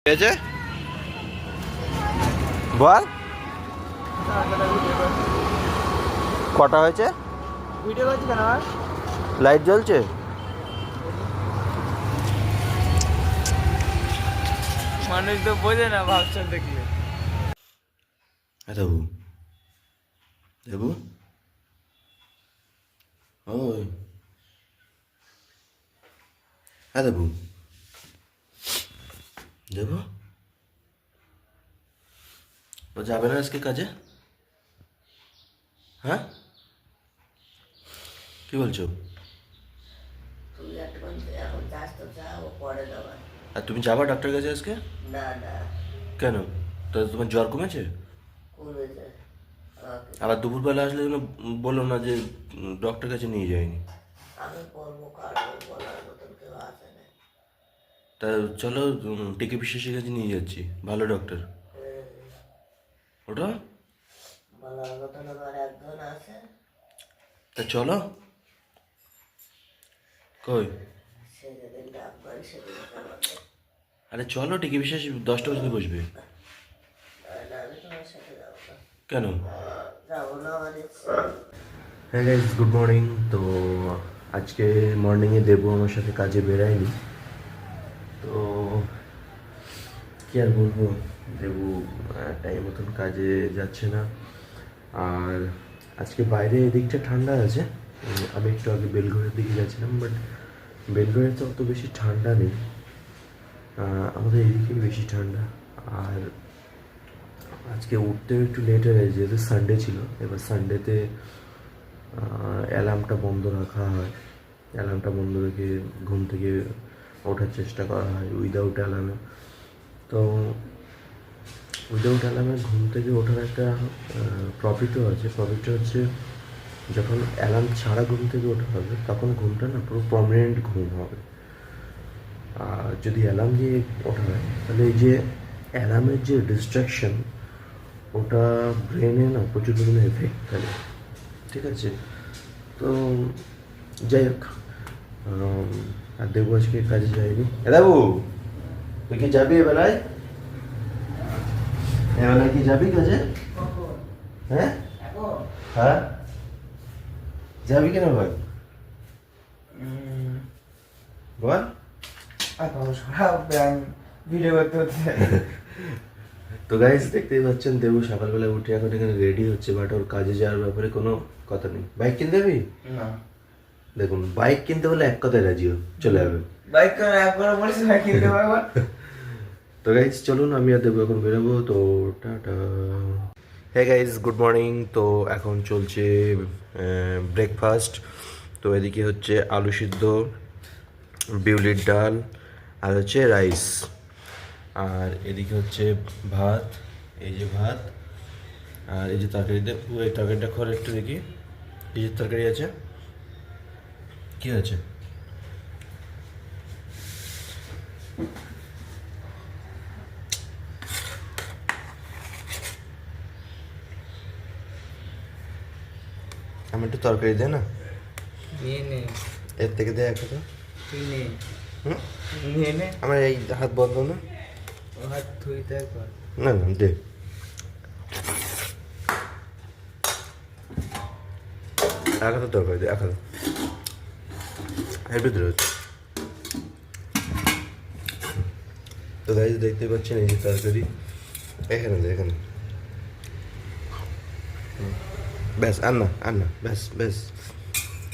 হয়েছে বল কটা হয়েছে? ভিডিও করছি কেন? লাইট জ্বলছে? মানুষ তো বোঝে না ভাবছেন দেখলে। দেবু দেবু ওই হ্যাঁ দেবু দেবু ও যাবে না আজকে কাজে? হ্যাঁ কি বলছো? তুমি এখন এখন যাস তো যাও পরে যাবা। আর তুমি যাবা ডাক্তারের কাছে আজকে? না না কেন? তো তোমার জ্বর কমেছে? কমেছে আমাকে। আবার দুপুরবেলা আসলে যেন বললো না যে ডক্টর কাছে নিয়ে যায়নি। আমি বলবো কারণ বলার মতন কেউ আছে না। তা চলো টিকে বিশ্বাসের কাছে নিয়ে যাচ্ছি, ভালো ডক্টর ওটা। বলার মতন আমার একজন আছে। তা চলো। কই? সে যেদিন ডাকবেন সেদিন যাবো। আরে চলো, টিকে বিশ্বাস 10টা পর্যন্ত বসবে। না আমি তোমার সাথে যাবো না। কেন? যাবো না আমার ইচ্ছে। হ্যাঁ গাইজ, গুড মর্নিং। তো আজকে মর্নিংয়ে দেবো আমার সাথে কাজে বেরায়নি। তো কি আর বলবো, দেবু টাইম মতন কাজে যাচ্ছে না। আর আজকে বাইরে এদিকটা ঠান্ডা আছে। আমি একটু আগে বেলঘরের দিকে যাচ্ছিলাম, বাট বেলঘরে তো অত বেশি ঠান্ডা নেই, আমাদের এদিকেই বেশি ঠান্ডা। আর আজকে উঠতেও একটু লেট হয়ে গেছে, যেহেতু সানডে ছিল। এবার সানডেতে অ্যালার্মটা বন্ধ রাখা হয়, অ্যালার্মটা বন্ধ রেখে ঘুম থেকে ওঠার চেষ্টা করা হয় উইদাউট অ্যালার্মে। তো উইদাউট অ্যালার্মে ঘুম থেকে ওঠার একটা প্রফিটও আছে। প্রফিটটা হচ্ছে, যখন অ্যালার্ম ছাড়া ঘুম থেকে ওঠা হবে তখন ঘুমটা না পুরো পার্মানেন্ট ঘুম হবে। আর যদি অ্যালার্ম দিয়ে ওঠা হয় তাহলে এই যে অ্যালার্মের যে ডিস্ট্রাকশন, ওটা ব্রেনে না প্রচুর পরিমাণে এফেক্ট ফেলে। ঠিক আছে, তো যাই হোক, আর দেবু আজকে কাজে যায়নি। দেবু, তুই কি যাবি এবেলায়? এবেলায় কি যাবি কাজে? হ্যাঁ হ্যাঁ, যাবি কেন ভাই? বল। ভিডিও করতে হচ্ছে। তো গাইস, দেখতেই পাচ্ছেন দেবু সকালবেলা উঠে এখন এখানে রেডি হচ্ছে, বাট ওর কাজে যাওয়ার ব্যাপারে কোনো কথা নেই। বাইক কিনতে যাবি? না, দেখুন, বাইক কিনতে হলে এক কথায় রাজি ও, চলে যাবে। বাইক করে একবার বলিস বাইক কিনতে পারবো। তো গাইজ চলুন, আমি আর দেবো এখন বেরোবো। তো টাটা। হ্যাঁ গাইজ, গুড মর্নিং। তো এখন চলছে ব্রেকফাস্ট। তো এদিকে হচ্ছে আলু সিদ্ধ, বিউলির ডাল, আর হচ্ছে রাইস। আর এদিকে হচ্ছে ভাত, এই যে ভাত। আর এই যে তরকারিতে, এই তরকারিটা খোল একটু দেখি, এই যে তরকারি আছে, কি আছে? আমি একটু তরকারি দে না, নিয়ে নে, এর থেকে দে একটা তো। তুই নে, হুম, নিয়ে নে। আমার এই হাত বন্ধ না। ও হাত ধুইতে একবার। না না, দে। এক হাতে তরকারি দে, এক হাতে। এর ভিতরে হচ্ছে। তো গাইজ দেখতে পাচ্ছেন এই যে তরকারি, এখানে দে, এখানে। ব্যাস, আর না, আর না, ব্যাস ব্যাস,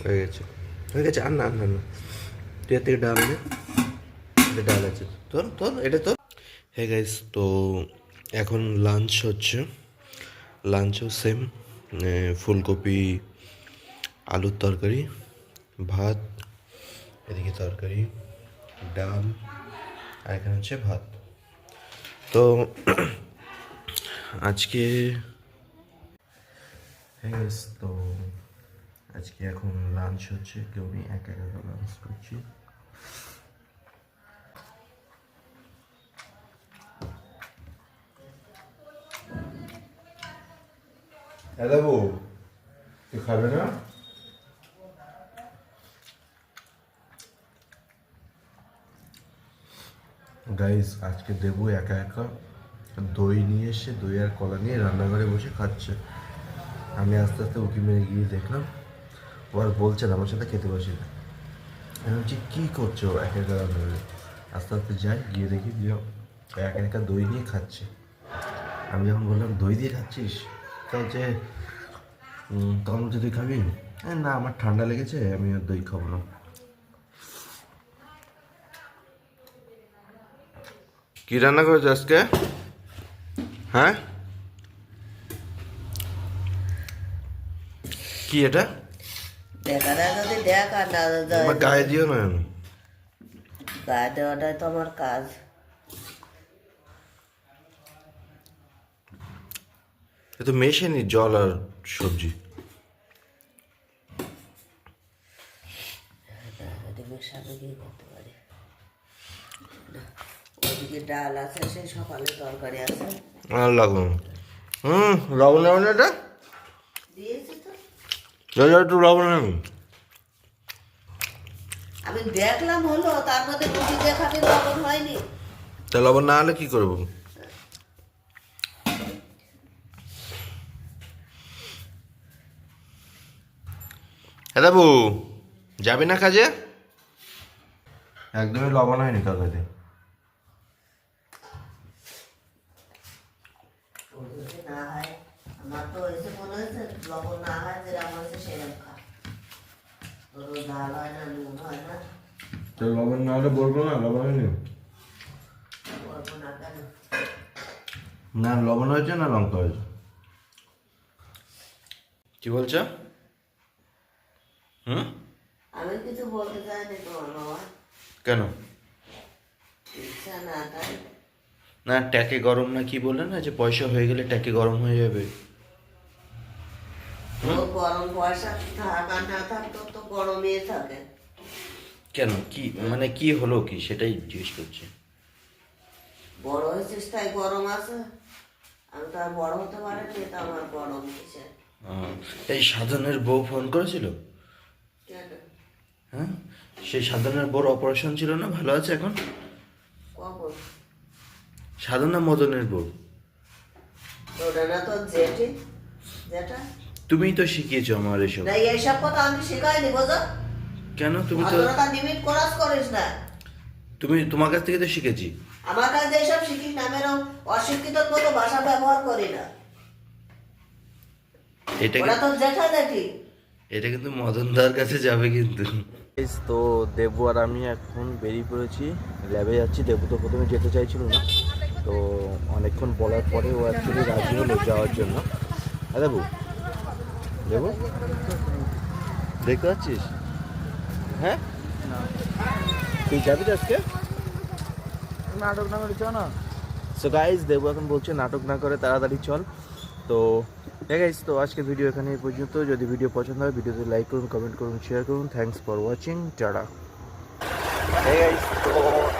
হয়ে গেছে, হয়ে গেছে, আর না, আর না, আর না। তুই এর থেকে ডাল নে, এটা ডাল আছে তোর, তোর এটা তোর। হে গাইজ, তো এখন লাঞ্চ হচ্ছে। লাঞ্চও সেম, ফুলকপি আলুর তরকারি, ভাত, এদিকে তরকারি, ডাল, আর এখানে হচ্ছে ভাত। তো আজকে হ্যাঁ, তো আজকে এখন লাঞ্চ হচ্ছে, কেউ নেই, একা একা লাঞ্চ করছি। হ্যাঁ দেবো, তুই খাবে না? গাইস আজকে দেবু একা একা দই নিয়ে এসে দই আর কলা নিয়ে রান্নাঘরে বসে খাচ্ছে। আমি আস্তে আস্তে উঁকি মেরে গিয়ে দেখলাম ও আর বলছে না আমার সাথে খেতে বসে। আমি বলছি কী করছো একা একা রান্নাঘরে? আস্তে আস্তে যাই গিয়ে দেখি যে একা একা দই নিয়ে খাচ্ছে। আমি যখন বললাম দই দিয়ে খাচ্ছিস, তা হচ্ছে তখন বলছে তুই খাবি? না আমার ঠান্ডা লেগেছে, আমি আর দই খাবো না। কি রান্না করেছো আজকে? হ্যাঁ কি এটা? দেখা যায় যদি দেখ আর না আমার গায়ে দিও না। আমি গায়ে দেওয়াটাই তো আমার কাজ। এ তো মেশানি জল আর সবজি। মেশাবে কি করতে পারি? ওইদিকে ডাল আছে, সেই সকালে তরকারি আছে, আর লাগবে না। লবণ লবণ এটা দিয়েছি তো। একটু লবণ নেই। আমি দেখলাম হলো, তার মধ্যে রুটি দিয়ে খাবি, লবণ হয়নি। তা লবণ না হলে কি করবো? হ্যাঁ বাবু, যাবি না কাজে? একদমই লবণ হয়নি তরকারিতে। ও যদি না হয়, আমার তো এসে মনে হয়েছে লবণ না হয় যেরকম হয়েছে সেরকম খা। তোর ডাল হয় না, নুন হয় না, তো লবণ না হলে বলবো না লবণ হয়নি। বলবো না কেন? না লবণ হয়েছে না লঙ্কা হয়েছে। কি বলছো? আমি কিছু বলতে চাইনি তোমার বাবা, কেন? ইচ্ছা না তাই। না ট্যাকে গরম না কি বললে না, যে পয়সা হয়ে গেলে ট্যাকে গরম হয়ে যাবে। ও গরম পয়সা থাক আর না থাক, তোর তো গরমই থাকে। কেন কি মানে কি হলো কি সেটাই জিজ্ঞেস করছি। বড় হয়েছিস তাই গরম আছে? আমি তো আর বড় হতে পারিনি, তা আমার গরম কিসে? এই সাধনের বউ ফোন করেছিল? কেন? হ্যাঁ সেই সাধনের বউর অপারেশন ছিল না, ভালো আছে এখন? কখন? সাধনা মদনের বউ। ওটা না তোর জেঠি, যেটা তুমিই তো শিখিয়েছো আমার এসব। না, এইসব কথা আমি শেখাইনি, বোঝো? কেন তুমি তো ভদ্রতা লিমিট ক্রস করিস না। তোমার কাছ থেকে তো শিখেছি। আমার কাছে এসব শিখিস না, আমি এরকম অশিক্ষিতর মতো ভাষা ব্যবহার করি না। এটা ওরা তোর জেঠা জেঠি। এটা কিন্তু মদনদার কাছে যাবে কিন্তু। তো দেবু আর আমি এখন বেরিয়ে পড়েছি, ল্যাবে যাচ্ছি। দেবু তো প্রথমে যেতে চাইছিল না, তো অনেকক্ষণ বলার পরে ও অ্যাকচুয়ালি রাজি হলো যাওয়ার জন্য। হ্যাঁ দেবু, দেবু দেখতে পাচ্ছিস? হ্যাঁ তুই যাবি তো আজকে? নাটক না করে চ না। সো গাইজ দেবু এখন বলছে নাটক না করে তাড়াতাড়ি চল। তো গাইজ তো আজকে ভিডিও এখানে এই পর্যন্ত। যদি ভিডিও পছন্দ হয় ভিডিওতে লাইক করুন, কমেন্ট করুন, শেয়ার করুন। Thanks for watching, tata. Guys তো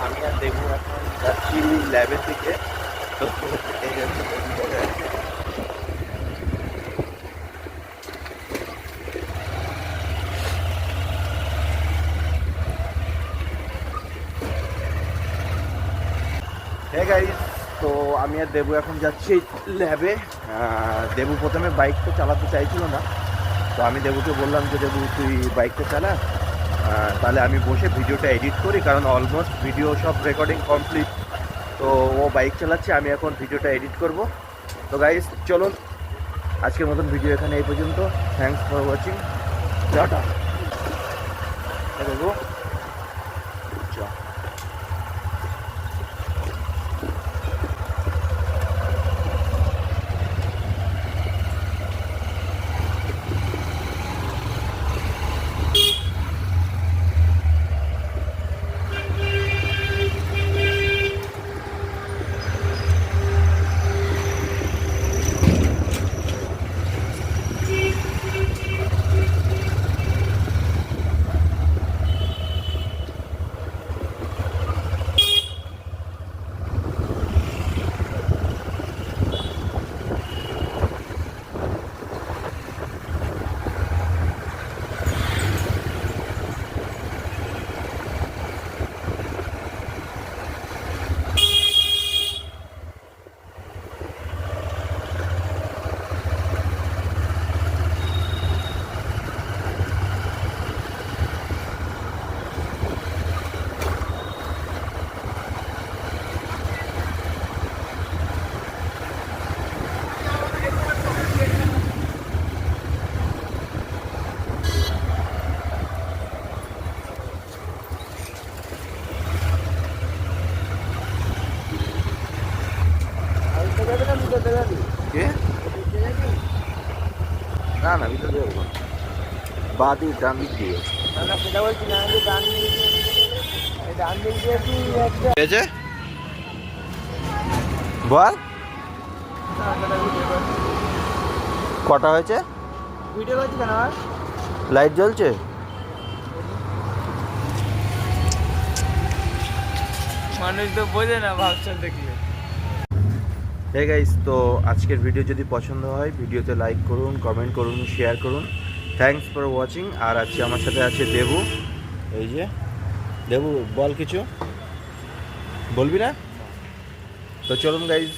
আমি আর দেবু এখন যাচ্ছি ল্যাবের দিকে। তো গাইজ তো আমি আর দেবু এখন যাচ্ছি ল্যাবে। দেবু প্রথমে বাইকটা চালাতে চাইছিল না, তো আমি দেবুকে বললাম যে দেবু তুই বাইকটা চালা, তাহলে আমি বসে ভিডিওটা এডিট করি, কারণ অলমোস্ট ভিডিও সব রেকর্ডিং কমপ্লিট। তো ও বাইক চালাচ্ছে, আমি এখন ভিডিওটা এডিট করব। তো গাইজ চলুন আজকের মতন ভিডিও এখানে এই পর্যন্ত। Thanks for watching, tata. Debu চ। দেবে না ভিতর দেবে আমি কে? না না, ভিতরে যাবো না, বাঁ দিক ডান দিক দিয়ে। না না সেটা বলছি না, আমি ডান দিকে এই ডান দিক দিয়ে তুই একটা হয়েছে বল, কটা হয়েছে? ভিডিও করছি কেন আর লাইট জ্বলছে? মানুষ তো বোঝে না ভাবছেন দেখলে। হে গাইস, তো আজকের ভিডিও যদি পছন্দ হয় ভিডিওতে লাইক করুন, কমেন্ট করুন, শেয়ার করুন। Thanks for watching. আর আজকে আমার সাথে আছে দেবু। এই যে দেবু, বল কিছু বলবি না? তো চলুন গাইস,